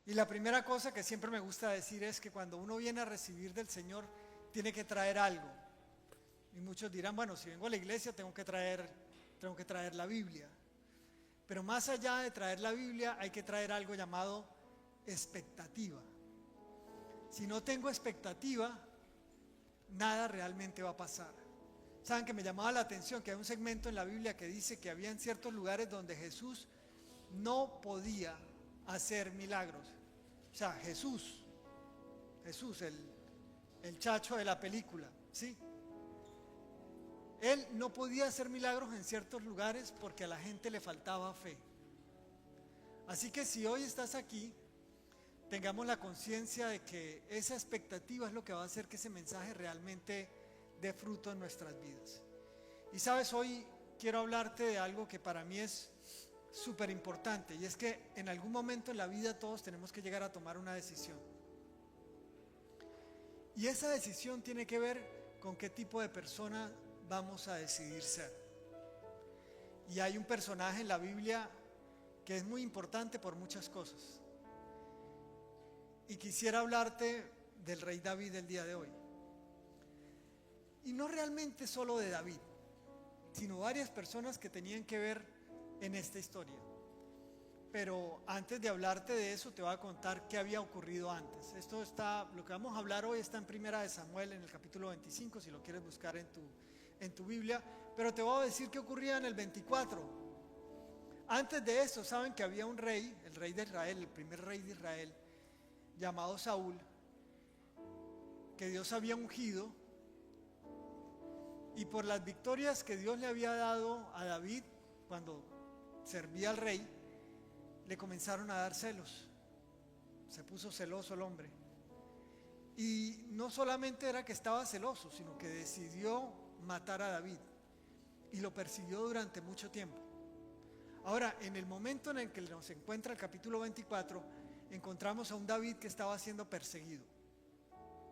Y la primera cosa que siempre me gusta decir es que cuando uno viene a recibir del Señor, tiene que traer algo. Y muchos dirán, bueno, si vengo a la iglesia tengo que traer la Biblia. Pero más allá de traer la Biblia, hay que traer algo llamado expectativa. Si no tengo expectativa, nada realmente va a pasar. Saben que me llamaba la atención que hay un segmento en la Biblia que dice que había en ciertos lugares donde Jesús no podía hacer milagros. O sea, Jesús, el chacho de la película, ¿sí? Él no podía hacer milagros en ciertos lugares porque a la gente le faltaba fe. Así que si hoy estás aquí, tengamos la conciencia de que esa expectativa es lo que va a hacer que ese mensaje realmente dé fruto en nuestras vidas. Y sabes, hoy quiero hablarte de algo que para mí es súper importante, y es que en algún momento en la vida todos tenemos que llegar a tomar una decisión. Y esa decisión tiene que ver con qué tipo de persona vamos a decidir ser. Y hay un personaje en la Biblia que es muy importante por muchas cosas. Y quisiera hablarte del rey David el día de hoy. Y no realmente solo de David, sino varias personas que tenían que ver en esta historia. Pero antes de hablarte de eso, te voy a contar qué había ocurrido antes. Lo que vamos a hablar hoy está en Primera de Samuel, en el capítulo 25, si lo quieres buscar en tu Biblia. Pero te voy a decir qué ocurría en el 24. Antes de eso, saben que había un rey, el rey de Israel, el primer rey de Israel, llamado Saúl, que Dios había ungido, y por las victorias que Dios le había dado a David cuando servía al rey, le comenzaron a dar celos. Se puso celoso el hombre. Y no solamente era que estaba celoso, sino que decidió matar a David. Y lo persiguió durante mucho tiempo. Ahora, en el momento en el que nos encuentra el capítulo 24, encontramos a un David que estaba siendo perseguido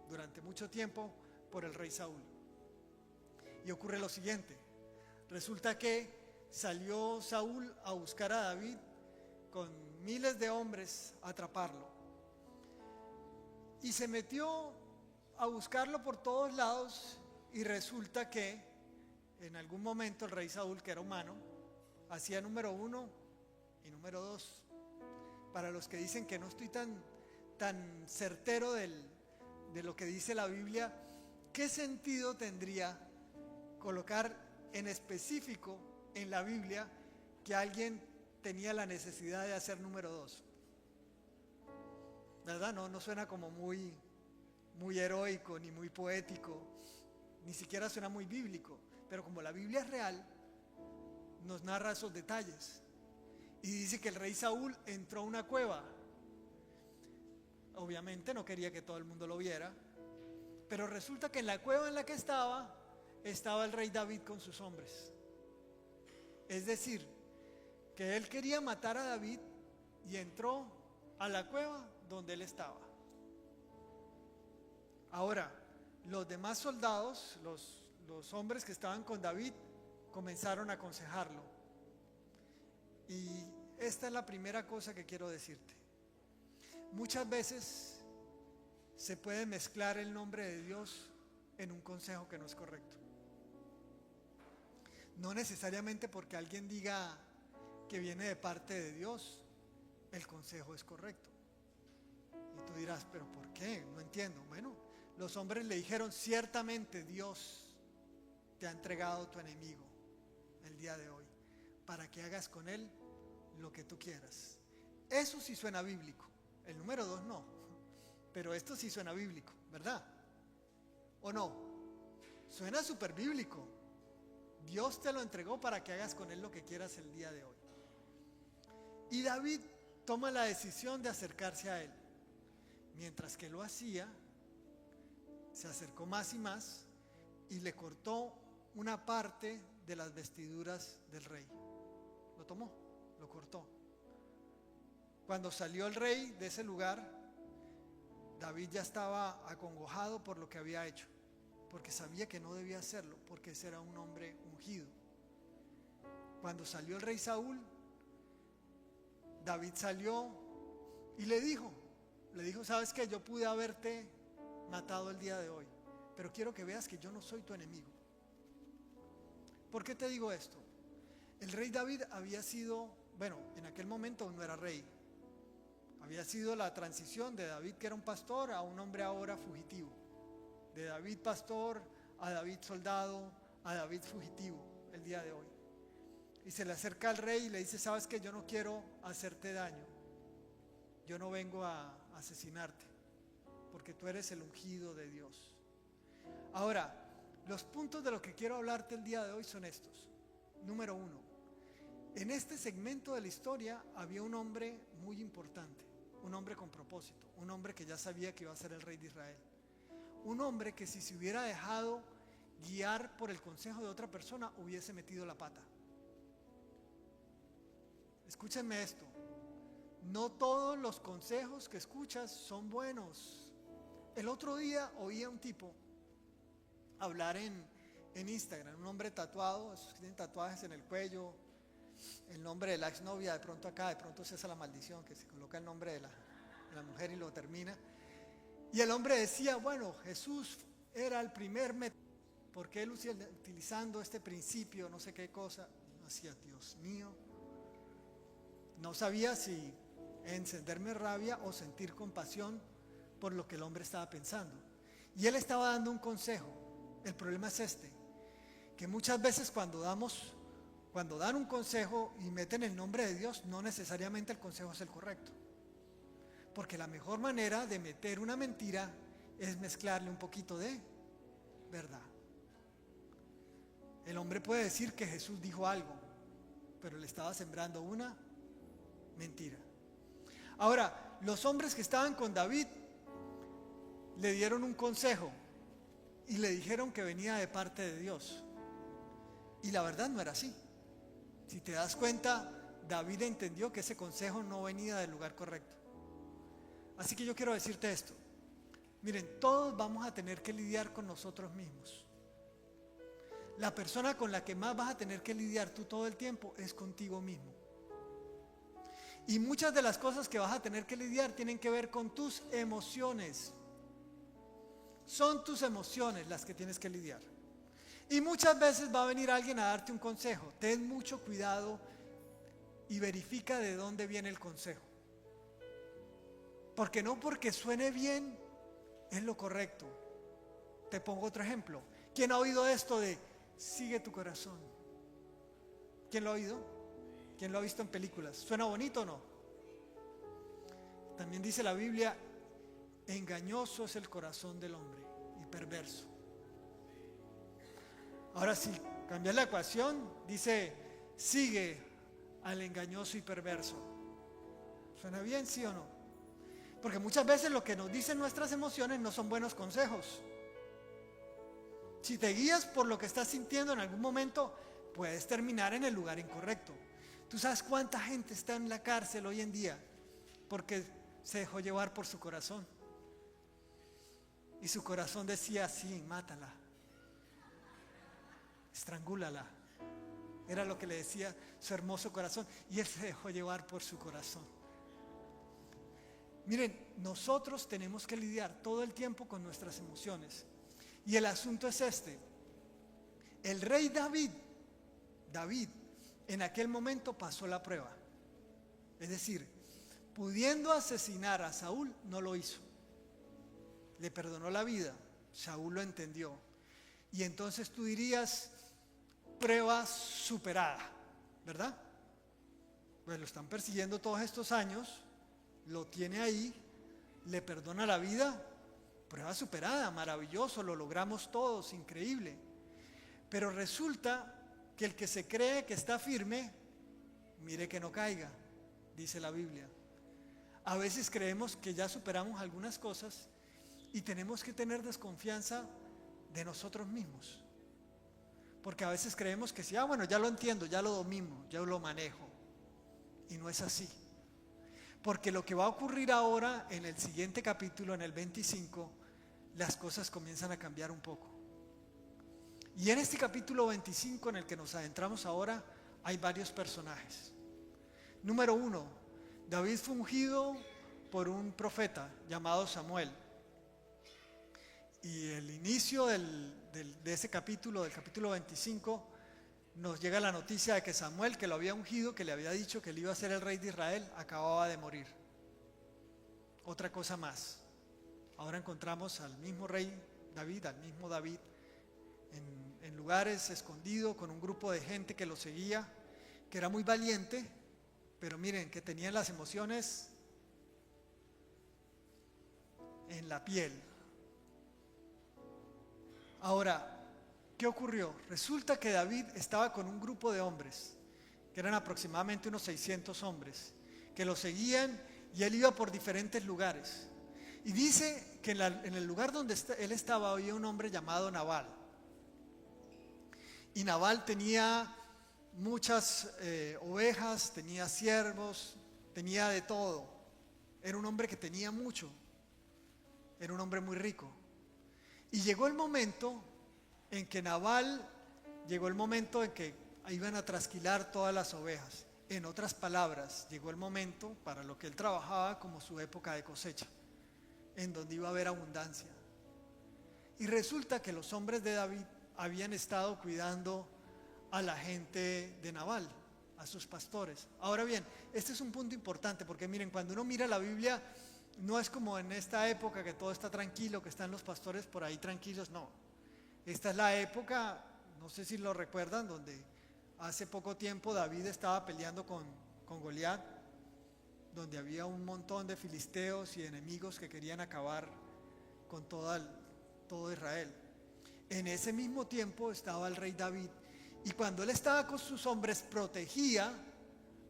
durante mucho tiempo por el rey Saúl. Y ocurre lo siguiente. Resulta que salió Saúl a buscar a David con miles de hombres a atraparlo. Y se metió a buscarlo por todos lados, y resulta que en algún momento el rey Saúl, que era humano, hacía número 1 y número 2. Para los que dicen que no estoy tan certero de lo que dice la Biblia, ¿qué sentido tendría colocar en específico en la Biblia que alguien tenía la necesidad de hacer número 2? ¿Verdad? No suena como muy heroico, ni muy poético, ni siquiera suena muy bíblico. Pero como la Biblia es real, nos narra esos detalles. Y dice que el rey Saúl entró a una cueva. Obviamente no quería que todo el mundo lo viera, pero resulta que en la cueva en la que estaba el rey David con sus hombres. Es decir, que él quería matar a David y entró a la cueva donde él estaba. Ahora, los demás soldados, los hombres que estaban con David, comenzaron a aconsejarlo. Y esta es la primera cosa que quiero decirte. Muchas veces se puede mezclar el nombre de Dios en un consejo que no es correcto. No necesariamente porque alguien diga que viene de parte de Dios, el consejo es correcto. Y tú dirás, ¿pero por qué? No entiendo. Bueno, los hombres le dijeron, ciertamente Dios te ha entregado tu enemigo el día de hoy, para que hagas con él lo que tú quieras. Eso sí suena bíblico. El número 2 no, pero esto sí suena bíblico, ¿verdad? ¿O no? Suena súper bíblico. Dios te lo entregó para que hagas con él lo que quieras el día de hoy. Y David toma la decisión de acercarse a él. Mientras que lo hacía, se acercó más y más y le cortó una parte de las vestiduras del rey. Lo tomó, lo cortó. Cuando salió el rey de ese lugar, David ya estaba acongojado por lo que había hecho, porque sabía que no debía hacerlo, porque ese era un hombre ungido. Cuando salió el rey Saúl, David salió y le dijo, le dijo, ¿sabes qué? Yo pude haberte matado el día de hoy, pero quiero que veas que yo no soy tu enemigo. ¿Por qué te digo esto? El rey David había sido, bueno, en aquel momento no era rey. Había sido la transición de David, que era un pastor, a un hombre ahora fugitivo. De David pastor a David soldado, a David fugitivo el día de hoy. Y se le acerca al rey y le dice, ¿sabes qué? Yo no quiero hacerte daño. Yo no vengo a asesinarte, porque tú eres el ungido de Dios. Ahora, los puntos de lo que quiero hablarte el día de hoy son estos. Número 1, en este segmento de la historia había un hombre muy importante, un hombre con propósito, un hombre que ya sabía que iba a ser el rey de Israel. Un hombre que si se hubiera dejado guiar por el consejo de otra persona hubiese metido la pata. Escúchenme esto. No todos los consejos que escuchas son buenos. El otro día oí a un tipo hablar en Instagram, un hombre tatuado, esos que tienen tatuajes en el cuello, el nombre de la exnovia, de pronto acá, de pronto es esa la maldición, que se coloca el nombre de la mujer y lo termina. Y el hombre decía, bueno, Jesús era el primer método, porque él utilizando este principio, no sé qué cosa, yo decía, Dios mío, no sabía si encenderme rabia o sentir compasión por lo que el hombre estaba pensando. Y él estaba dando un consejo. El problema es este, que muchas veces cuando dan un consejo y meten el nombre de Dios, no necesariamente el consejo es el correcto. Porque la mejor manera de meter una mentira es mezclarle un poquito de verdad. El hombre puede decir que Jesús dijo algo, pero le estaba sembrando una mentira. Ahora, los hombres que estaban con David le dieron un consejo y le dijeron que venía de parte de Dios. Y la verdad no era así. Si te das cuenta, David entendió que ese consejo no venía del lugar correcto. Así que yo quiero decirte esto. Miren, todos vamos a tener que lidiar con nosotros mismos. La persona con la que más vas a tener que lidiar tú todo el tiempo es contigo mismo. Y muchas de las cosas que vas a tener que lidiar tienen que ver con tus emociones. Son tus emociones las que tienes que lidiar. Y muchas veces va a venir alguien a darte un consejo. Ten mucho cuidado y verifica de dónde viene el consejo. Porque no porque suene bien es lo correcto. Te pongo otro ejemplo. ¿Quién ha oído esto de sigue tu corazón? ¿Quién lo ha oído? ¿Quién lo ha visto en películas? ¿Suena bonito o no? También dice la Biblia, engañoso es el corazón del hombre y perverso. Ahora si cambias la ecuación, dice, sigue al engañoso y perverso. ¿Suena bien, sí o no? Porque muchas veces lo que nos dicen nuestras emociones no son buenos consejos. Si te guías por lo que estás sintiendo en algún momento, puedes terminar en el lugar incorrecto. ¿Tú sabes cuánta gente está en la cárcel hoy en día porque se dejó llevar por su corazón? Y su corazón decía, sí, mátala, estrangúlala. Era lo que le decía su hermoso corazón. Y él se dejó llevar por su corazón. Miren, nosotros tenemos que lidiar todo el tiempo con nuestras emociones. Y el asunto es este. El rey David, en aquel momento pasó la prueba. Es decir, pudiendo asesinar a Saúl, no lo hizo. Le perdonó la vida. Saúl lo entendió. Y entonces tú dirías, prueba superada, ¿verdad? Pues lo están persiguiendo todos estos años, lo tiene ahí, le perdona la vida, prueba superada, maravilloso, lo logramos todos, increíble. Pero resulta que el que se cree que está firme, mire que no caiga, dice la Biblia. A veces creemos que ya superamos algunas cosas y tenemos que tener desconfianza de nosotros mismos. Porque a veces creemos que sí, bueno, ya lo entiendo, ya lo domino, ya lo manejo. Y no es así. Porque lo que va a ocurrir ahora en el siguiente capítulo, en el 25, las cosas comienzan a cambiar un poco. Y en este capítulo 25 en el que nos adentramos ahora, hay varios personajes. Número 1, David fue ungido por un profeta llamado Samuel. Y el inicio de ese capítulo, del capítulo 25, nos llega la noticia de que Samuel, que lo había ungido, que le había dicho que él iba a ser el rey de Israel, acababa de morir. Otra cosa más. Ahora encontramos al mismo rey David, al mismo David, en lugares escondidos, con un grupo de gente que lo seguía, que era muy valiente, pero miren, que tenían las emociones en la piel. Ahora, ¿qué ocurrió? Resulta que David estaba con un grupo de hombres, que eran aproximadamente unos 600 hombres, que lo seguían y él iba por diferentes lugares. Y dice que en el lugar donde él estaba había un hombre llamado Nabal. Y Nabal tenía muchas ovejas, tenía siervos, tenía de todo. Era un hombre que tenía mucho, era un hombre muy rico. Y llegó el momento en que iban a trasquilar todas las ovejas. En otras palabras, llegó el momento para lo que él trabajaba como su época de cosecha, en donde iba a haber abundancia. Y resulta que los hombres de David habían estado cuidando a la gente de Nabal, a sus pastores. Ahora bien, este es un punto importante, porque miren, cuando uno mira la Biblia, no es como en esta época que todo está tranquilo, que están los pastores por ahí tranquilos, no. Esta es la época, no sé si lo recuerdan, donde hace poco tiempo David estaba peleando con Goliat, donde había un montón de filisteos y enemigos que querían acabar con todo Israel. En ese mismo tiempo estaba el rey David, y cuando él estaba con sus hombres protegía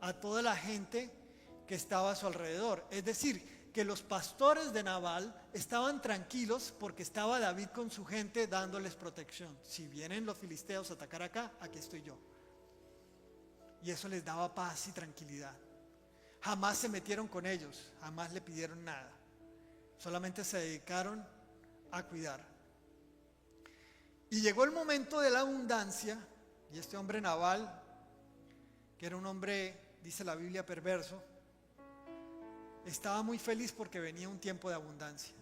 a toda la gente que estaba a su alrededor. Es decir, que los pastores de Nabal estaban tranquilos porque estaba David con su gente dándoles protección. Si vienen los filisteos a atacar acá, aquí estoy yo. Y eso les daba paz y tranquilidad. Jamás se metieron con ellos, jamás le pidieron nada. Solamente se dedicaron a cuidar. Y llegó el momento de la abundancia, y este hombre Nabal, que era un hombre, dice la Biblia, perverso, estaba muy feliz porque venía un tiempo de abundancia.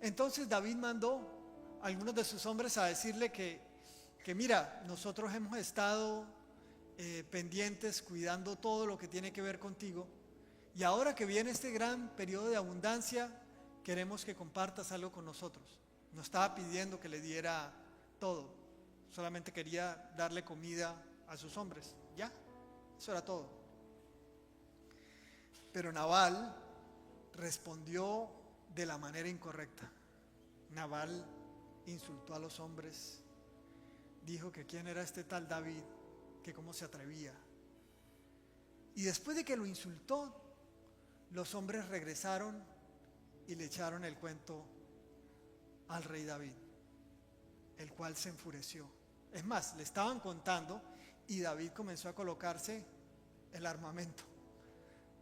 Entonces David mandó a algunos de sus hombres a decirle que mira, nosotros hemos estado pendientes, cuidando todo lo que tiene que ver contigo, y ahora que viene este gran periodo de abundancia, queremos que compartas algo con nosotros. No estaba pidiendo que le diera todo, solamente quería darle comida a sus hombres, ya, eso era todo. Pero Nabal respondió de la manera incorrecta. Nabal insultó a los hombres, dijo que quién era este tal David, que cómo se atrevía. Y después de que lo insultó, los hombres regresaron y le echaron el cuento al rey David, el cual se enfureció. Es más, le estaban contando y David comenzó a colocarse el armamento.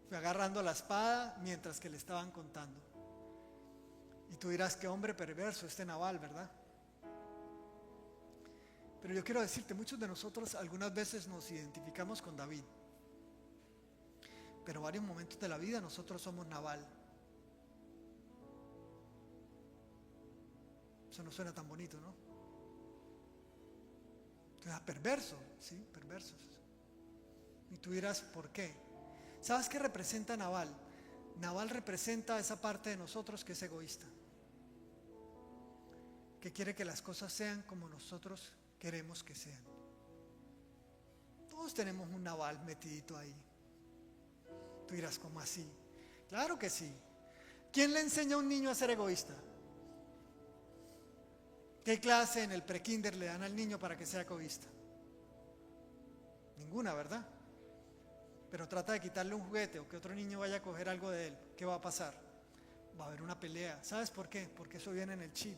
Fue agarrando la espada mientras que le estaban contando. Y tú dirás, qué hombre perverso este Nabal, ¿verdad? Pero yo quiero decirte, muchos de nosotros algunas veces nos identificamos con David, pero varios momentos de la vida nosotros somos Nabal. Eso no suena tan bonito, ¿no? Entonces, perverso, sí, perversos. Y tú dirás, ¿por qué? ¿Sabes qué representa Nabal? Nabal representa esa parte de nosotros que es egoísta, que quiere que las cosas sean como nosotros queremos que sean. Todos tenemos un Nabal metidito ahí. Tú dirás, ¿cómo así? Claro que sí. ¿Quién le enseña a un niño a ser egoísta? ¿Qué clase en el prekinder le dan al niño para que sea egoísta? Ninguna, ¿verdad? Pero trata de quitarle un juguete o que otro niño vaya a coger algo de él. ¿Qué va a pasar? Va a haber una pelea. ¿Sabes por qué? Porque eso viene en el chip.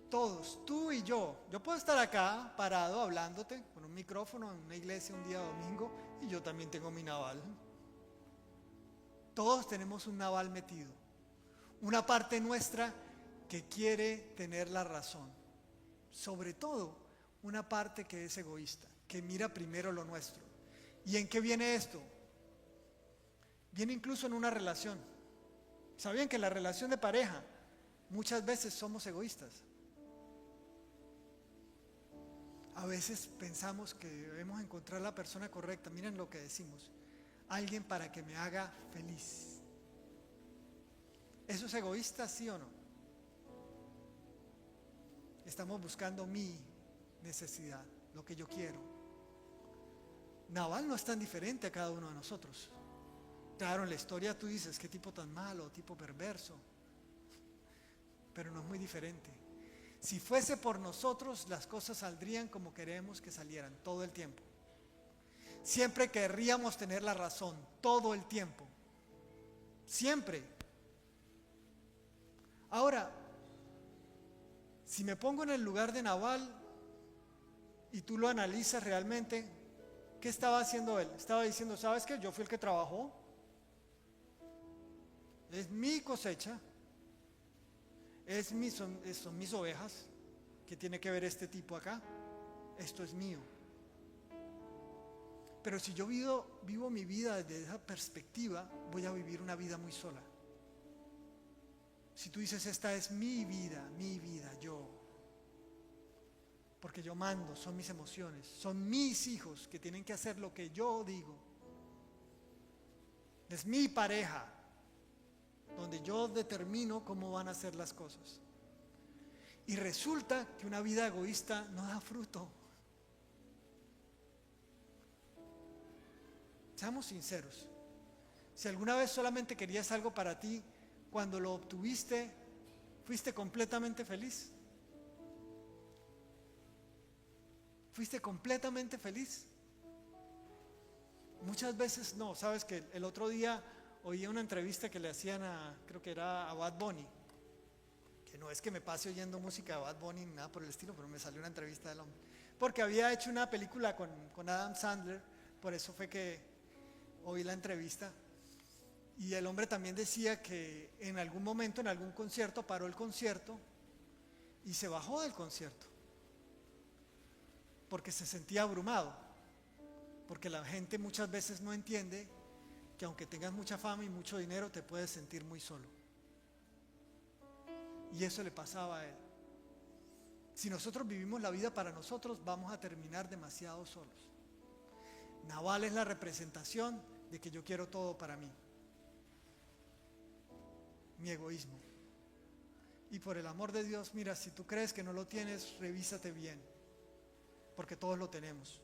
Todos, tú y yo puedo estar acá parado hablándote con un micrófono en una iglesia un día domingo, y yo también tengo mi Nabal. Todos tenemos un Nabal metido, una parte nuestra que quiere tener la razón, sobre todo una parte que es egoísta, que mira primero lo nuestro. ¿Y en qué viene esto? Viene incluso en una relación. ¿Sabían que en la relación de pareja muchas veces somos egoístas? A veces pensamos que debemos encontrar la persona correcta. Miren lo que decimos: alguien para que me haga feliz. ¿Eso es egoísta, sí o no? Estamos buscando mi necesidad, lo que yo quiero. Nabal no es tan diferente a cada uno de nosotros. Claro, en la historia tú dices, qué tipo tan malo, tipo perverso, pero no es muy diferente. Si fuese por nosotros, las cosas saldrían como queremos que salieran, todo el tiempo. Siempre querríamos tener la razón, todo el tiempo. Siempre. Ahora, si me pongo en el lugar de Nabal y tú lo analizas realmente, ¿qué estaba haciendo él? Estaba diciendo, ¿sabes qué? Yo fui el que trabajó. Es mi cosecha. Son mis ovejas. ¿Qué tiene que ver este tipo acá? Esto es mío. Pero si yo vivo mi vida desde esa perspectiva, voy a vivir una vida muy sola. Si tú dices, esta es mi vida, yo. Porque yo mando, son mis emociones, son mis hijos que tienen que hacer lo que yo digo. Es mi pareja, donde yo determino cómo van a ser las cosas. Y resulta que una vida egoísta no da fruto. Seamos sinceros. Si alguna vez solamente querías algo para ti, cuando lo obtuviste, ¿fuiste completamente feliz? ¿Fuiste completamente feliz? Muchas veces no. Sabes que el otro día oí una entrevista que le hacían creo que era a Bad Bunny, que no es que me pase oyendo música de Bad Bunny ni nada por el estilo, pero me salió una entrevista del hombre, porque había hecho una película con Adam Sandler, por eso fue que oí la entrevista. Y el hombre también decía que en algún momento, en algún concierto, paró el concierto y se bajó del concierto porque se sentía abrumado, porque la gente muchas veces no entiende que aunque tengas mucha fama y mucho dinero, te puedes sentir muy solo. Y eso le pasaba a él. Si nosotros vivimos la vida para nosotros, vamos a terminar demasiado solos. Nabal es la representación de que yo quiero todo para mí. Mi egoísmo. Y por el amor de Dios, mira, si tú crees que no lo tienes, revísate bien, porque todos lo tenemos.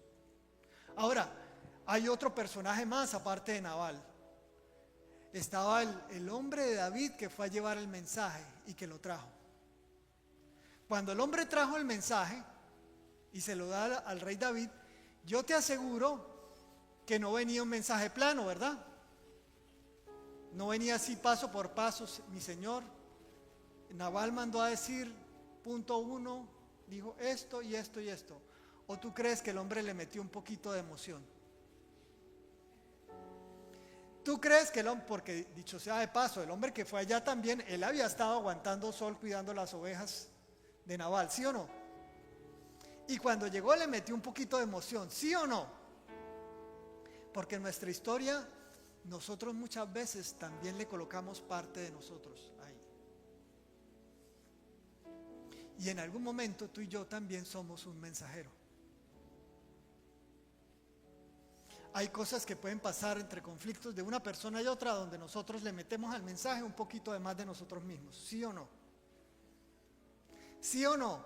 Ahora, hay otro personaje más aparte de Nabal. Estaba el hombre de David que fue a llevar el mensaje y que lo trajo. Cuando el hombre trajo el mensaje y se lo da al rey David, yo te aseguro que no venía un mensaje plano, ¿verdad? No venía así paso por paso, mi señor. Nabal mandó a decir, punto 1, dijo esto y esto y esto. ¿O tú crees que el hombre le metió un poquito de emoción? ¿Tú crees que el hombre, porque dicho sea de paso, el hombre que fue allá también, él había estado aguantando sol cuidando las ovejas de Nabal, ¿sí o no? Y cuando llegó le metió un poquito de emoción, ¿sí o no? Porque en nuestra historia nosotros muchas veces también le colocamos parte de nosotros ahí. Y en algún momento tú y yo también somos un mensajero. Hay cosas que pueden pasar entre conflictos de una persona y otra donde nosotros le metemos al mensaje un poquito de más de nosotros mismos, ¿sí o no? ¿Sí o no?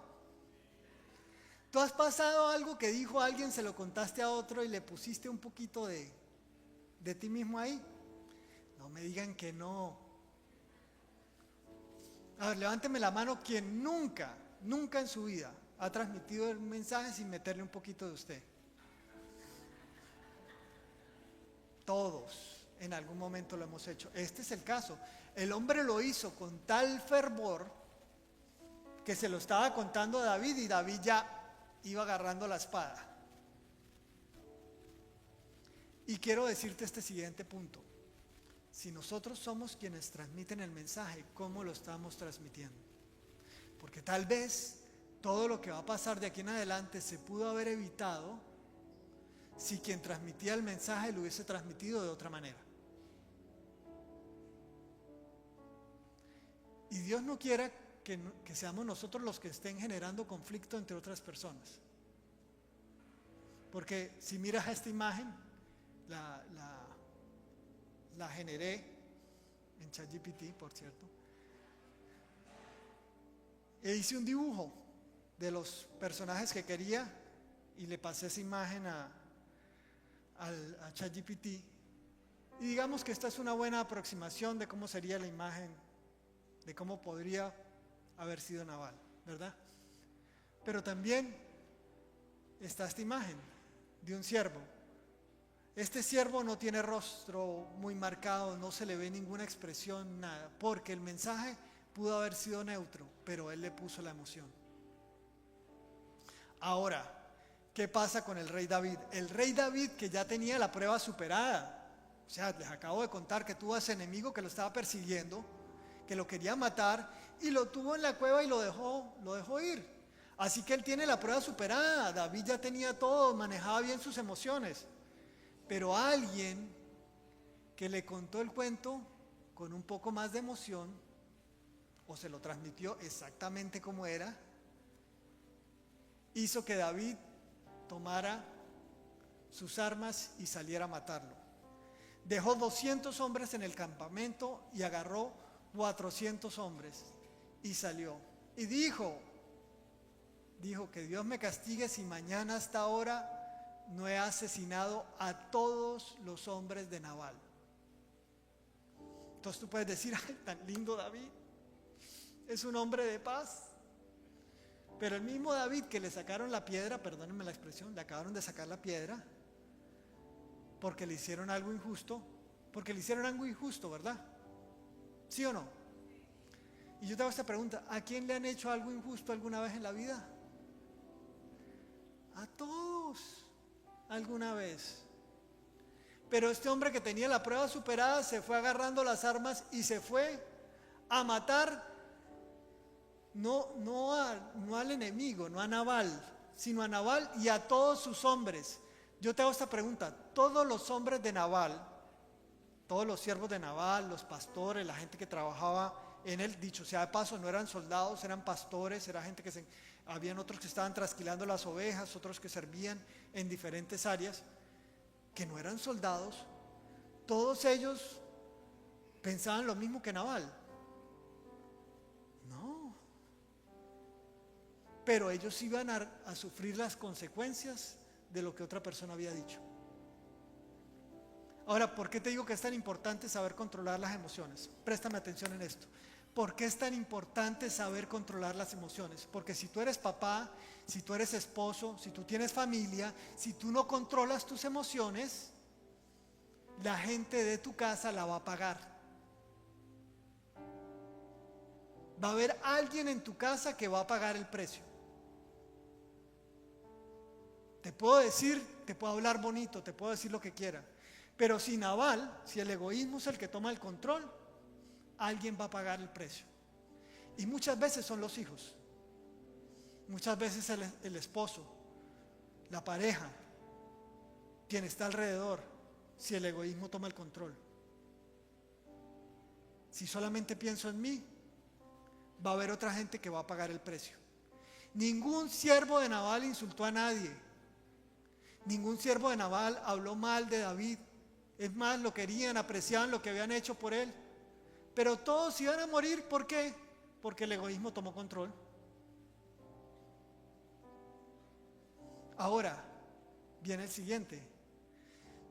¿Tú has pasado algo que dijo alguien, se lo contaste a otro y le pusiste un poquito de ti mismo ahí? No me digan que no. A ver, levánteme la mano quien nunca en su vida ha transmitido el mensaje sin meterle un poquito de usted. Todos en algún momento lo hemos hecho. Este es el caso. El hombre lo hizo con tal fervor que se lo estaba contando a David y David ya iba agarrando la espada. Y quiero decirte este siguiente punto. Si nosotros somos quienes transmiten el mensaje, ¿cómo lo estamos transmitiendo? Porque tal vez todo lo que va a pasar de aquí en adelante se pudo haber evitado si quien transmitía el mensaje lo hubiese transmitido de otra manera. Y Dios no quiere que seamos nosotros los que estén generando conflicto entre otras personas. Porque si miras esta imagen, la generé en ChatGPT, por cierto, e hice un dibujo de los personajes que quería y le pasé esa imagen a ChatGPT. Y digamos que esta es una buena aproximación de cómo sería la imagen, de cómo podría haber sido Nabal, ¿verdad? Pero también está esta imagen de un siervo. Este siervo no tiene rostro muy marcado, no se le ve ninguna expresión, nada, porque el mensaje pudo haber sido neutro, pero él le puso la emoción. Ahora, ¿qué pasa con el rey David? El rey David, que ya tenía la prueba superada. O sea, les acabo de contar que tuvo a ese enemigo que lo estaba persiguiendo, que lo quería matar, y lo tuvo en la cueva y lo dejó ir. Así que él tiene la prueba superada. David ya tenía todo, manejaba bien sus emociones. Pero alguien que le contó el cuento con un poco más de emoción, o se lo transmitió exactamente como era, hizo que David tomara sus armas y saliera a matarlo. Dejó 200 hombres en el campamento y agarró 400 hombres y salió. Y dijo que Dios me castigue si mañana a esta hora no he asesinado a todos los hombres de Nabal. Entonces tú puedes decir, ay, tan lindo David, es un hombre de paz. Pero el mismo David que le sacaron la piedra, perdónenme la expresión, le acabaron de sacar la piedra porque le hicieron algo injusto, ¿verdad? ¿Sí o no? Y yo te hago esta pregunta, ¿a quién le han hecho algo injusto alguna vez en la vida? A todos, alguna vez. Pero este hombre que tenía la prueba superada se fue agarrando las armas y se fue a matar no al enemigo, no a Nabal, sino a Nabal y a todos sus hombres. Yo te hago esta pregunta, todos los hombres de Nabal, todos los siervos de Nabal, los pastores, la gente que trabajaba en él, dicho sea de paso, no eran soldados, eran pastores, era gente habían otros que estaban trasquilando las ovejas, otros que servían en diferentes áreas, que no eran soldados, todos ellos pensaban lo mismo que Nabal. No. Pero ellos iban a sufrir las consecuencias de lo que otra persona había dicho. Ahora, ¿por qué te digo que es tan importante saber controlar las emociones? Préstame atención en esto. ¿Por qué es tan importante saber controlar las emociones? Porque si tú eres papá, si tú eres esposo, si tú tienes familia, si tú no controlas tus emociones, la gente de tu casa la va a pagar. Va a haber alguien en tu casa que va a pagar el precio. Te puedo decir, te puedo hablar bonito, te puedo decir lo que quiera, pero si Nabal, si el egoísmo es el que toma el control, alguien va a pagar el precio. Y muchas veces son los hijos, muchas veces el esposo, la pareja, quien está alrededor, si el egoísmo toma el control. Si solamente pienso en mí, va a haber otra gente que va a pagar el precio. Ningún siervo de Nabal insultó a nadie. Ningún siervo de Nabal habló mal de David. Es más, lo querían, apreciaban lo que habían hecho por él. Pero todos iban a morir, ¿por qué? Porque el egoísmo tomó control. Ahora, viene el siguiente.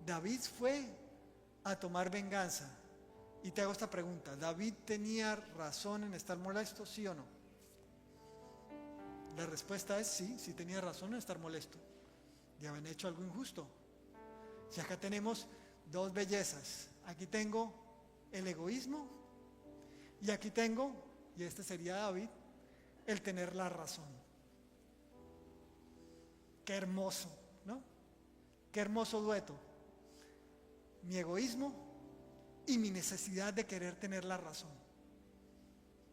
David fue a tomar venganza. Y te hago esta pregunta, ¿David tenía razón en estar molesto, sí o no? La respuesta es sí, sí tenía razón en estar molesto. Y habían hecho algo injusto. Y acá tenemos dos bellezas. Aquí tengo el egoísmo y aquí tengo, y este sería David, el tener la razón. Qué hermoso, ¿no? Qué hermoso dueto. Mi egoísmo y mi necesidad de querer tener la razón.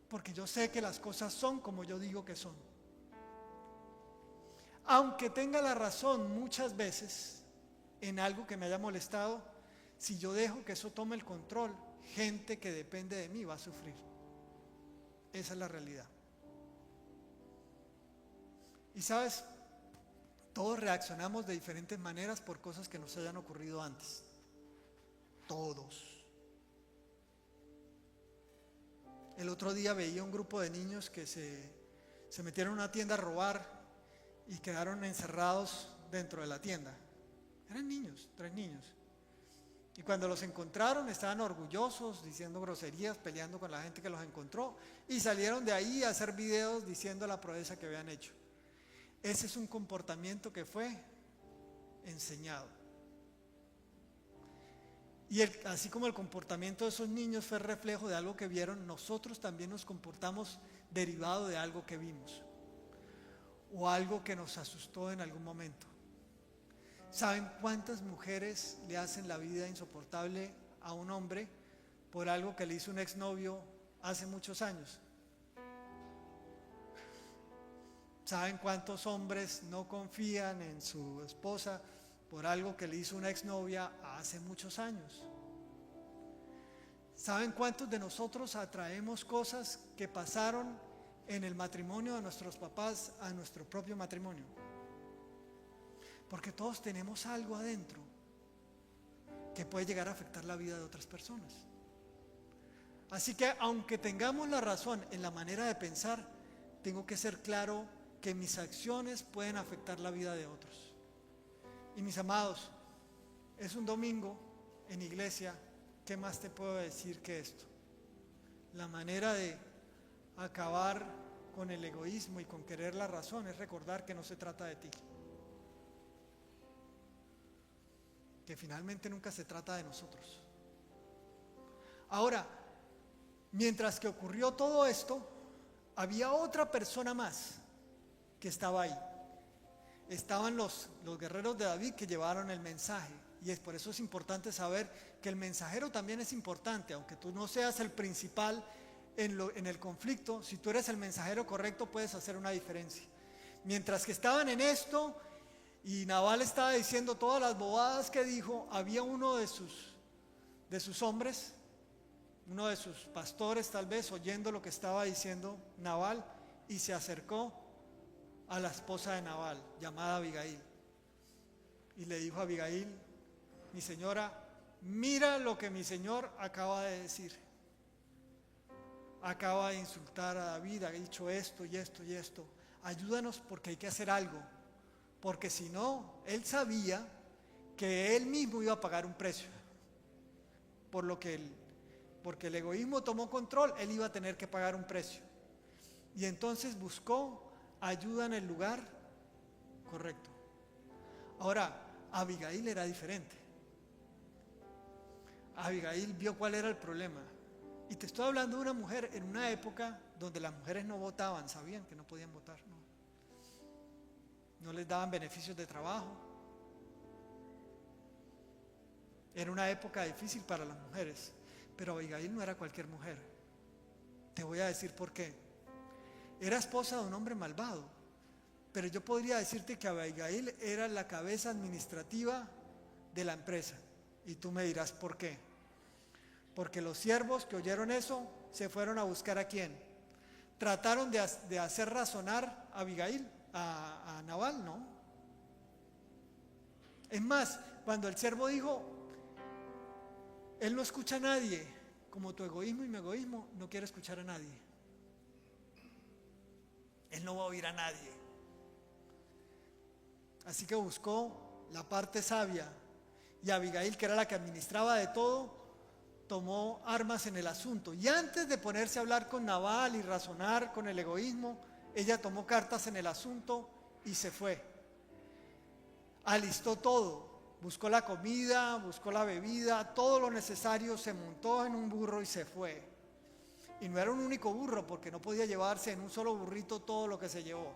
Porque yo sé que las cosas son como yo digo que son. Aunque tenga la razón muchas veces en algo que me haya molestado, si yo dejo que eso tome el control, gente que depende de mí va a sufrir. Esa es la realidad. Y sabes, todos reaccionamos de diferentes maneras por cosas que nos hayan ocurrido antes. Todos. El otro día veía un grupo de niños que se metieron a una tienda a robar y quedaron encerrados dentro de la tienda. Eran niños, 3 niños. Y cuando los encontraron estaban orgullosos, diciendo groserías, peleando con la gente que los encontró, y salieron de ahí a hacer videos diciendo la proeza que habían hecho. Ese es un comportamiento que fue enseñado. Y así como el comportamiento de esos niños fue reflejo de algo que vieron, nosotros también nos comportamos derivado de algo que vimos o algo que nos asustó en algún momento. ¿Saben cuántas mujeres le hacen la vida insoportable a un hombre por algo que le hizo un exnovio hace muchos años? ¿Saben cuántos hombres no confían en su esposa por algo que le hizo una exnovia hace muchos años? ¿Saben cuántos de nosotros atraemos cosas que pasaron en el matrimonio de nuestros papás a nuestro propio matrimonio? Porque todos tenemos algo adentro que puede llegar a afectar la vida de otras personas. Así que aunque tengamos la razón en la manera de pensar, tengo que ser claro que mis acciones pueden afectar la vida de otros. Y mis amados, es un domingo en iglesia, ¿qué más te puedo decir que esto? La manera de acabar con el egoísmo y con querer la razón es recordar que no se trata de ti. Que finalmente nunca se trata de nosotros. Ahora, mientras que ocurrió todo esto, había otra persona más que estaba ahí. Estaban los guerreros de David que llevaron el mensaje. Y por eso es importante saber que el mensajero también es importante, aunque tú no seas el principal en el conflicto. Si tú eres el mensajero correcto, puedes hacer una diferencia. Mientras que estaban en esto y Nabal estaba diciendo todas las bobadas que dijo, había uno de sus hombres, uno de sus pastores tal vez, oyendo lo que estaba diciendo Nabal, y se acercó a la esposa de Nabal, llamada Abigail, y le dijo a Abigail: mi señora, mira lo que mi señor acaba de decir. Acaba de insultar a David, ha dicho esto y esto y esto. Ayúdanos porque hay que hacer algo. Porque si no, él sabía que él mismo iba a pagar un precio. Porque el egoísmo tomó control, él iba a tener que pagar un precio. Y entonces buscó ayuda en el lugar correcto. Ahora, Abigail era diferente. Abigail vio cuál era el problema. Y te estoy hablando de una mujer en una época donde las mujeres no votaban, sabían que no podían votar, no les daban beneficios de trabajo. Era una época difícil para las mujeres, pero Abigail no era cualquier mujer. Te voy a decir por qué. Era esposa de un hombre malvado, pero yo podría decirte que Abigail era la cabeza administrativa de la empresa. Y tú me dirás por qué. Porque los siervos que oyeron eso se fueron a buscar a quién. Trataron de hacer razonar a Abigail, a Nabal, ¿no? Es más, cuando el siervo dijo, él no escucha a nadie, como tu egoísmo y mi egoísmo, no quiere escuchar a nadie. Él no va a oír a nadie. Así que buscó la parte sabia, y Abigail, que era la que administraba de todo, tomó armas en el asunto. Y antes de ponerse a hablar con Nabal y razonar con el egoísmo, ella tomó cartas en el asunto y se fue. Alistó todo, buscó la comida, buscó la bebida, todo lo necesario, se montó en un burro y se fue. Y no era un único burro, porque no podía llevarse en un solo burrito todo lo que se llevó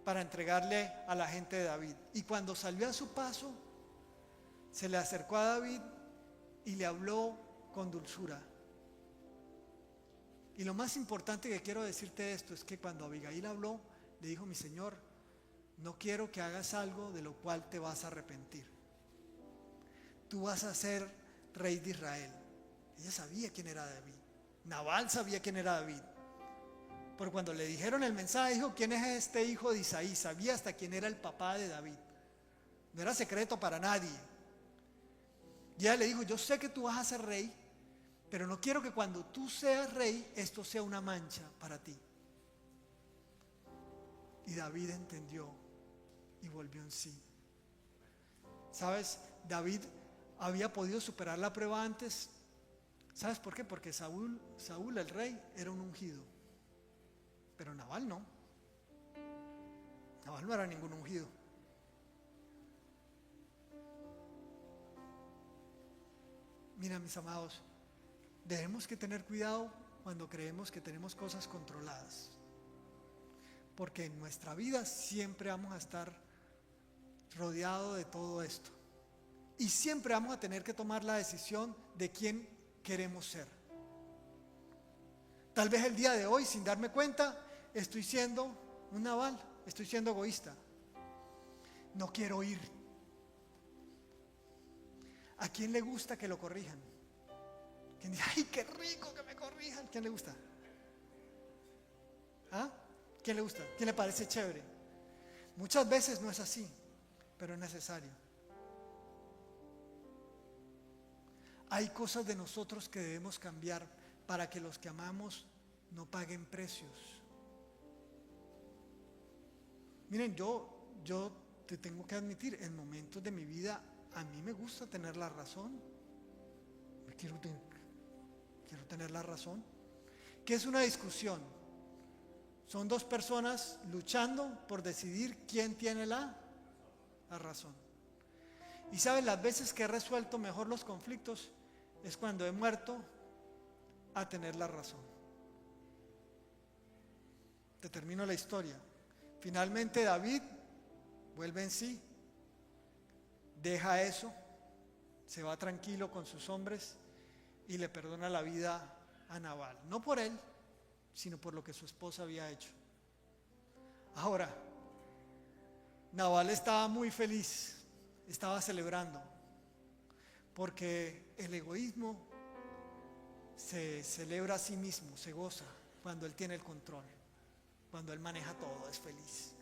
para entregarle a la gente de David. Y cuando salió a su paso, se le acercó a David y le habló con dulzura. Y lo más importante que quiero decirte de esto es que cuando Abigail habló, le dijo: mi señor, no quiero que hagas algo de lo cual te vas a arrepentir. Tú vas a ser rey de Israel. Ella sabía quién era David. Nabal sabía quién era David. Porque cuando le dijeron el mensaje, dijo, ¿quién es este hijo de Isaí? Sabía hasta quién era el papá de David. No era secreto para nadie. Y ella le dijo, yo sé que tú vas a ser rey, pero no quiero que cuando tú seas rey, esto sea una mancha para ti. Y David entendió y volvió en sí. ¿Sabes? David había podido superar la prueba antes. ¿Sabes por qué? Porque Saúl el rey, era un ungido. Pero Nabal no. Nabal no era ningún ungido. Mira, mis amados, debemos que tener cuidado cuando creemos que tenemos cosas controladas. Porque en nuestra vida siempre vamos a estar rodeados de todo esto. Y siempre vamos a tener que tomar la decisión de quién queremos ser. Tal vez el día de hoy, sin darme cuenta, estoy siendo un Nabal, estoy siendo egoísta. No quiero ir. ¿A quién le gusta que lo corrijan? ¿Quién dice, ay, qué rico que me corrijan? ¿Quién le gusta? ¿Ah? ¿Quién le gusta? ¿Quién le parece chévere? Muchas veces no es así, pero es necesario. Hay cosas de nosotros que debemos cambiar para que los que amamos no paguen precios. Miren, yo te tengo que admitir, en momentos de mi vida a mí me gusta tener la razón. Quiero tener la razón. ¿Qué es una discusión? Son dos personas luchando por decidir quién tiene la razón. Y saben, las veces que he resuelto mejor los conflictos es cuando he muerto a tener la razón. Te termino la historia. Finalmente David vuelve en sí, deja eso, se va tranquilo con sus hombres y le perdona la vida a Nabal. No por él, sino por lo que su esposa había hecho. Ahora, Nabal estaba muy feliz, estaba celebrando, porque el egoísmo se celebra a sí mismo, se goza cuando él tiene el control, cuando él maneja todo, es feliz.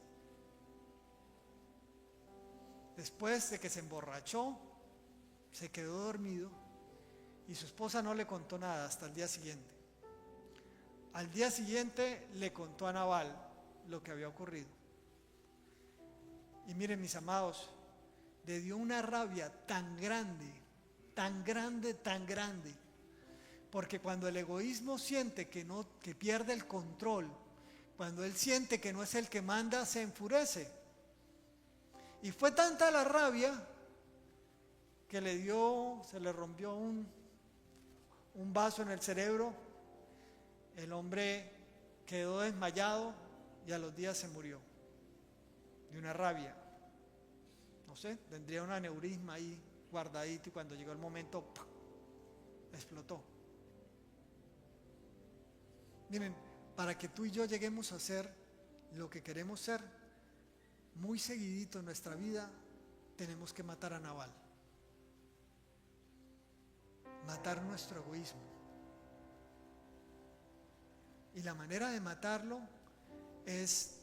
Después de que se emborrachó, se quedó dormido y su esposa no le contó nada hasta el día siguiente. Al día siguiente le contó a Nabal lo que había ocurrido. Y miren, mis amados, le dio una rabia tan grande, tan grande, tan grande, porque cuando el egoísmo siente que pierde el control, cuando él siente que no es el que manda, se enfurece. Y fue tanta la rabia que se le rompió un vaso en el cerebro. El hombre quedó desmayado y a los días se murió de una rabia. No sé, tendría un aneurisma ahí guardadito y cuando llegó el momento, ¡pum!, explotó. Miren, para que tú y yo lleguemos a ser lo que queremos ser, muy seguidito en nuestra vida tenemos que matar a Nabal. Matar nuestro egoísmo. Y la manera de matarlo es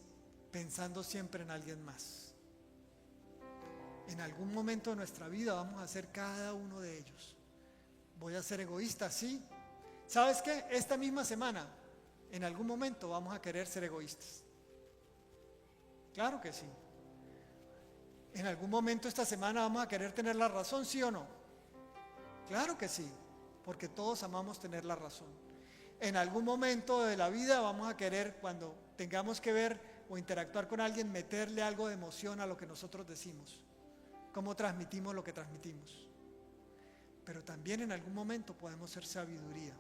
pensando siempre en alguien más. En algún momento de nuestra vida vamos a ser cada uno de ellos. Voy a ser egoísta, sí. ¿Sabes qué? Esta misma semana, en algún momento vamos a querer ser egoístas. Claro que sí. En algún momento esta semana vamos a querer tener la razón, ¿sí o no? Claro que sí, porque todos amamos tener la razón. En algún momento de la vida vamos a querer, cuando tengamos que ver o interactuar con alguien, meterle algo de emoción a lo que nosotros decimos, cómo transmitimos lo que transmitimos. Pero también en algún momento podemos ser sabiduría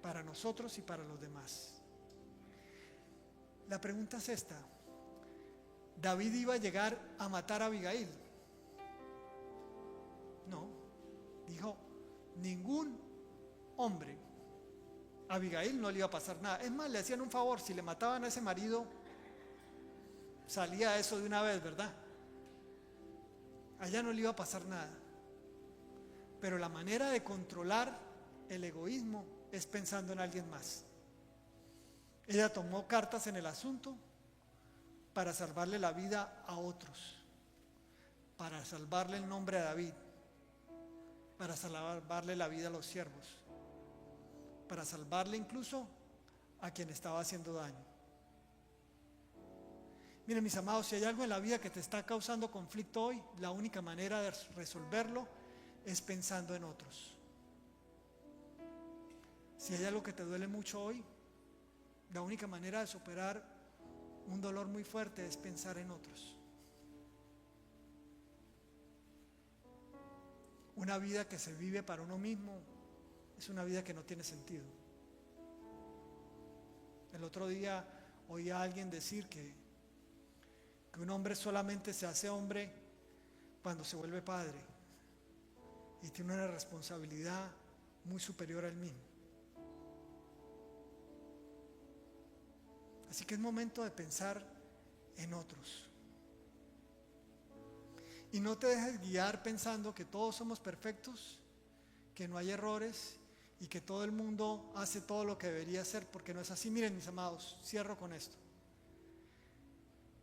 para nosotros y para los demás. La pregunta es esta: ¿David iba a llegar a matar a Abigail? No, dijo, ningún hombre. A Abigail no le iba a pasar nada. Es más, le hacían un favor, si le mataban a ese marido, salía eso de una vez, ¿verdad? Allá no le iba a pasar nada. Pero la manera de controlar el egoísmo es pensando en alguien más. Ella tomó cartas en el asunto para salvarle la vida a otros, para salvarle el nombre a David, para salvarle la vida a los siervos, para salvarle incluso a quien estaba haciendo daño. Miren, mis amados, si hay algo en la vida que te está causando conflicto hoy, la única manera de resolverlo es pensando en otros. Si hay algo que te duele mucho hoy, la única manera de superar un dolor muy fuerte es pensar en otros. Una vida que se vive para uno mismo es una vida que no tiene sentido. El otro día oí a alguien decir que un hombre solamente se hace hombre cuando se vuelve padre y tiene una responsabilidad muy superior al mismo. Así que es momento de pensar en otros. Y no te dejes guiar pensando que todos somos perfectos, que no hay errores y que todo el mundo hace todo lo que debería hacer, porque no es así. Miren, mis amados, cierro con esto.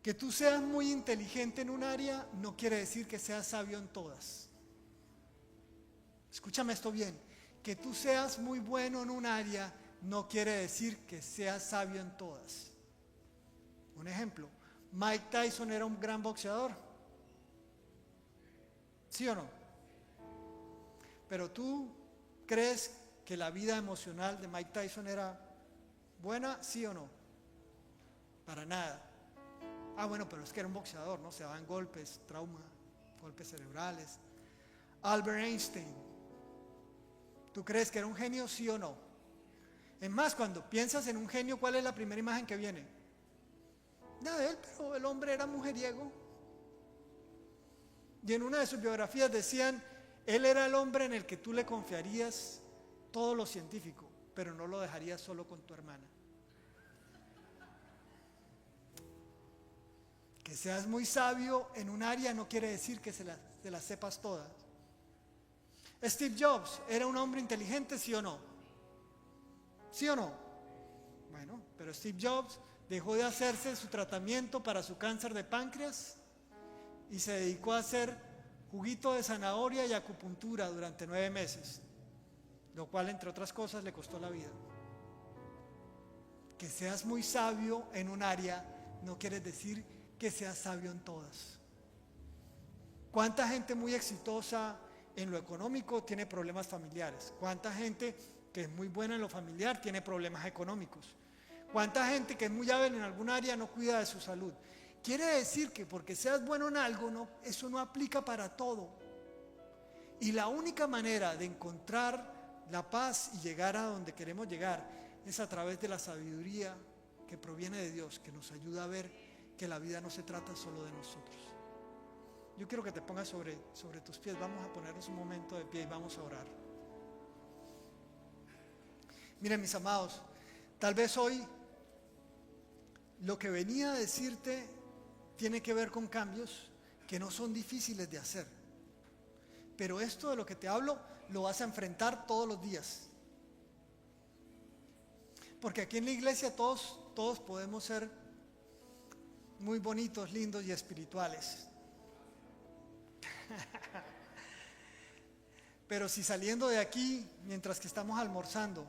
Que tú seas muy inteligente en un área no quiere decir que seas sabio en todas. Escúchame esto bien. Que tú seas muy bueno en un área no quiere decir que seas sabio en todas. Un ejemplo, Mike Tyson era un gran boxeador. ¿Sí o no? Pero tú crees que la vida emocional de Mike Tyson era buena, ¿sí o no? Para nada. Bueno, pero es que era un boxeador, ¿no? Se daban golpes, trauma, golpes cerebrales. Albert Einstein, ¿tú crees que era un genio, sí o no? Es más, cuando piensas en un genio, ¿cuál es la primera imagen que viene? Nada de él, pero el hombre era mujeriego. Y en una de sus biografías decían, él era el hombre en el que tú le confiarías todo lo científico, pero no lo dejarías solo con tu hermana. Que seas muy sabio en un área no quiere decir que se las sepas todas. Steve Jobs, ¿era un hombre inteligente, sí o no? ¿Sí o no? Bueno, pero Steve Jobs dejó de hacerse su tratamiento para su cáncer de páncreas y se dedicó a hacer juguito de zanahoria y acupuntura durante 9 meses, lo cual, entre otras cosas, le costó la vida. Que seas muy sabio en un área no quiere decir que seas sabio en todas. ¿Cuánta gente muy exitosa en lo económico tiene problemas familiares? ¿Cuánta gente que es muy buena en lo familiar tiene problemas económicos? ¿Cuánta gente que es muy hábil en algún área no cuida de su salud? Quiere decir que porque seas bueno en algo, eso no aplica para todo. Y la única manera de encontrar la paz y llegar a donde queremos llegar es a través de la sabiduría que proviene de Dios, que nos ayuda a ver que la vida no se trata solo de nosotros. Yo quiero que te pongas sobre tus pies. Vamos a ponernos un momento de pie y vamos a orar. Miren, mis amados, tal vez hoy lo que venía a decirte tiene que ver con cambios que no son difíciles de hacer. Pero esto de lo que te hablo lo vas a enfrentar todos los días. Porque aquí en la iglesia todos podemos ser muy bonitos, lindos y espirituales. Pero si saliendo de aquí, mientras que estamos almorzando,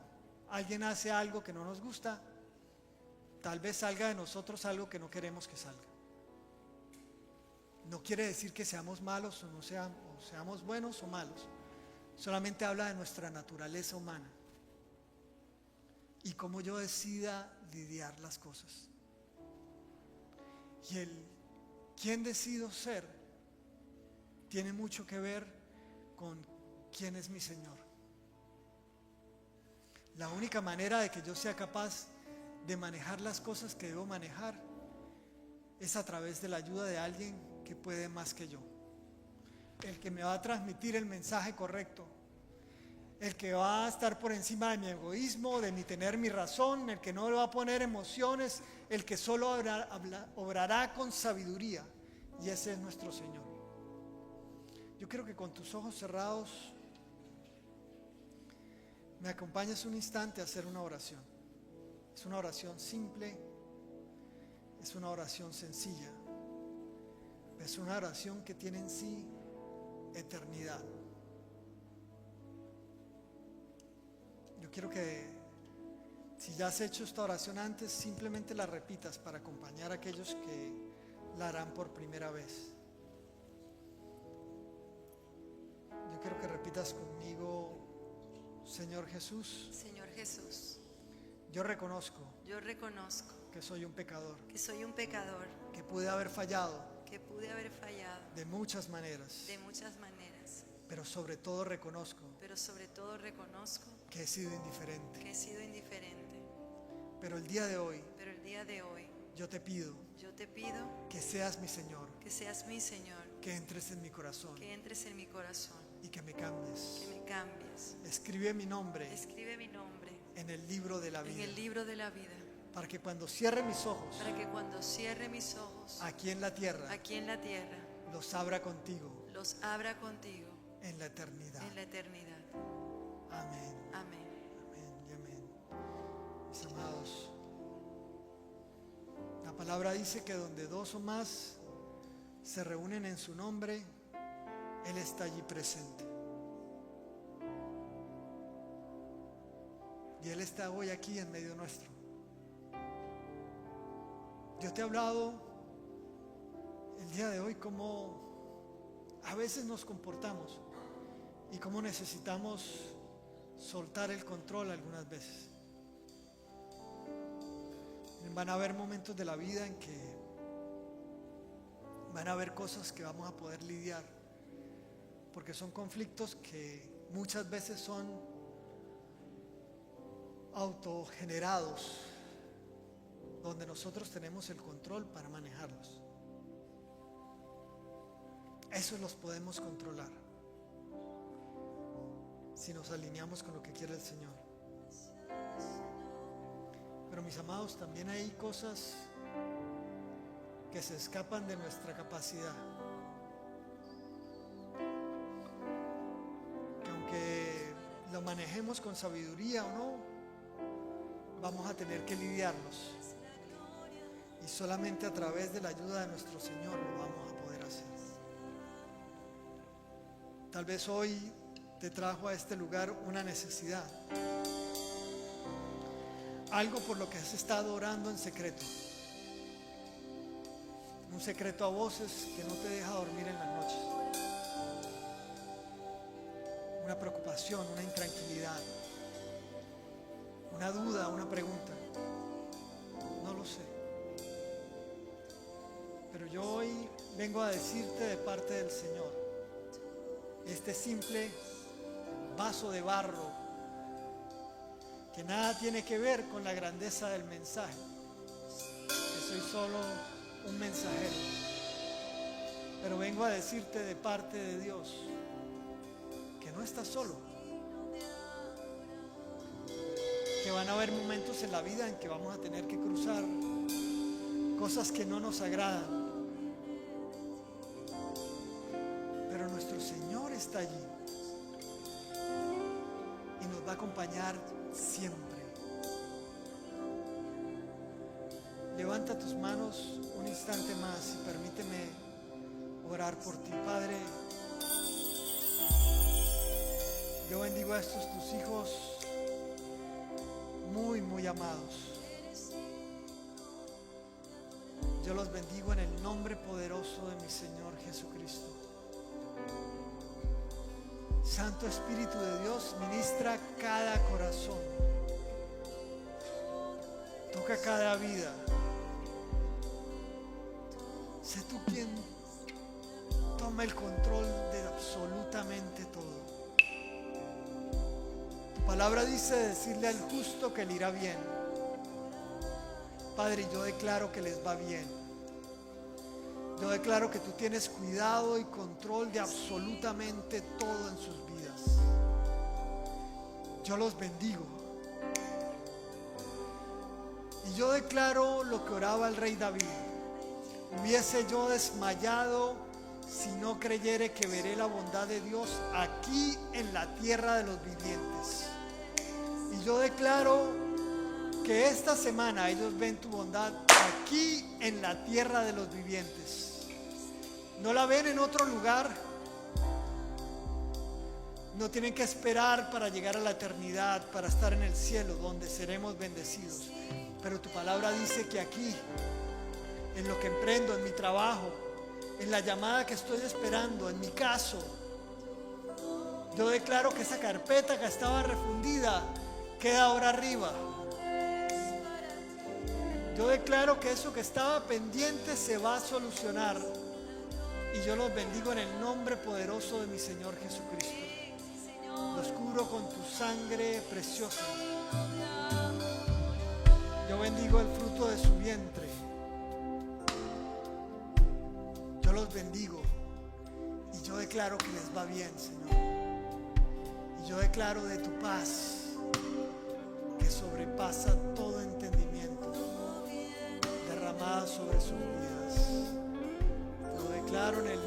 alguien hace algo que no nos gusta, tal vez salga de nosotros algo que no queremos que salga. No quiere decir que seamos malos o seamos buenos o malos. Solamente habla de nuestra naturaleza humana y cómo yo decida lidiar las cosas. Y quién decido ser tiene mucho que ver con quién es mi Señor. La única manera de que yo sea capaz de manejar las cosas que debo manejar es a través de la ayuda de alguien que puede más que yo. El que me va a transmitir el mensaje correcto, el que va a estar por encima de mi egoísmo, de mi tener mi razón, el que no le va a poner emociones, el que solo obrará con sabiduría, y ese es nuestro Señor. Yo quiero que con tus ojos cerrados me acompañes un instante a hacer una oración. Es una oración simple, es una oración sencilla, es una oración que tiene en sí eternidad. Yo quiero que, si ya has hecho esta oración antes, simplemente la repitas para acompañar a aquellos que la harán por primera vez. Yo quiero que repitas conmigo: Señor Jesús, Señor Jesús, yo reconozco que soy un pecador, soy un pecador, que pude haber fallado que pude haber fallado de muchas maneras, de muchas maneras, pero sobre todo reconozco pero sobre todo reconozco que he sido indiferente. que he sido indiferente. Pero el día de hoy Pero el día de hoy yo te pido yo te pido que seas mi Señor, que seas mi Señor, que entres en mi corazón que entres en mi corazón, y que me cambies. que me cambies. Escribe mi nombre Escribe mi nombre en el libro de la en vida, el libro de la vida, para que cuando cierre mis ojos para que cuando cierre mis ojos aquí en la tierra, aquí en la tierra, los abra contigo los abra contigo en la eternidad. en la eternidad. Amén, Amén. amén y amén. Mis amados, la palabra dice que donde dos o más se reúnen en su nombre, Él está allí presente. Y Él está hoy aquí en medio nuestro. Yo te he hablado el día de hoy cómo a veces nos comportamos y cómo necesitamos soltar el control algunas veces. Van a haber momentos de la vida en que van a haber cosas que vamos a poder lidiar, porque son conflictos que muchas veces son autogenerados, donde nosotros tenemos el control para manejarlos. Esos los podemos controlar si nos alineamos con lo que quiere el Señor. Pero mis amados, también hay cosas que se escapan de nuestra capacidad, que aunque lo manejemos con sabiduría o no, vamos a tener que lidiarlos, y solamente a través de la ayuda de nuestro Señor lo vamos a poder hacer. Tal vez hoy te trajo a este lugar una necesidad, algo por lo que has estado orando en secreto, un secreto a voces que no te deja dormir en las noches, una preocupación, una intranquilidad, una duda, una pregunta. No lo sé, pero yo hoy vengo a decirte de parte del Señor: este simple vaso de barro, que nada tiene que ver con la grandeza del mensaje, que soy solo un mensajero, pero vengo a decirte de parte de Dios que no estás solo, que van a haber momentos en la vida en que vamos a tener que cruzar cosas que no nos agradan, pero nuestro Señor está allí y nos va a acompañar siempre. Levanta tus manos un instante más y permíteme orar por ti. Padre, yo bendigo a estos tus hijos muy, muy amados. Yo los bendigo en el nombre poderoso de mi Señor Jesucristo. Santo Espíritu de Dios, ministra cada corazón, toca cada vida. Sé tú quien toma el control de absolutamente todo. Tu palabra dice decirle al justo que le irá bien. Padre, yo declaro que les va bien. Yo declaro que tú tienes cuidado y control de absolutamente todo en sus vidas. Yo los bendigo. Y yo declaro lo que oraba el rey David: hubiese yo desmayado si no creyere que veré la bondad de Dios aquí en la tierra de los vivientes. Y yo declaro que esta semana ellos ven tu bondad aquí en la tierra de los vivientes. No la ven en otro lugar. No tienen que esperar para llegar a la eternidad, para estar en el cielo donde seremos bendecidos. Pero tu palabra dice que aquí, en lo que emprendo, en mi trabajo, en la llamada que estoy esperando, en mi caso, yo declaro que esa carpeta que estaba refundida queda ahora arriba. Yo declaro que eso que estaba pendiente se va a solucionar. Y yo los bendigo en el nombre poderoso de mi Señor Jesucristo. Los cubro con tu sangre preciosa. Yo bendigo el fruto de su vientre. Yo los bendigo. Y yo declaro que les va bien, Señor. Y yo declaro de tu paz que sobrepasa todo entendimiento, derramada sobre sus vidas. Lo declaro en el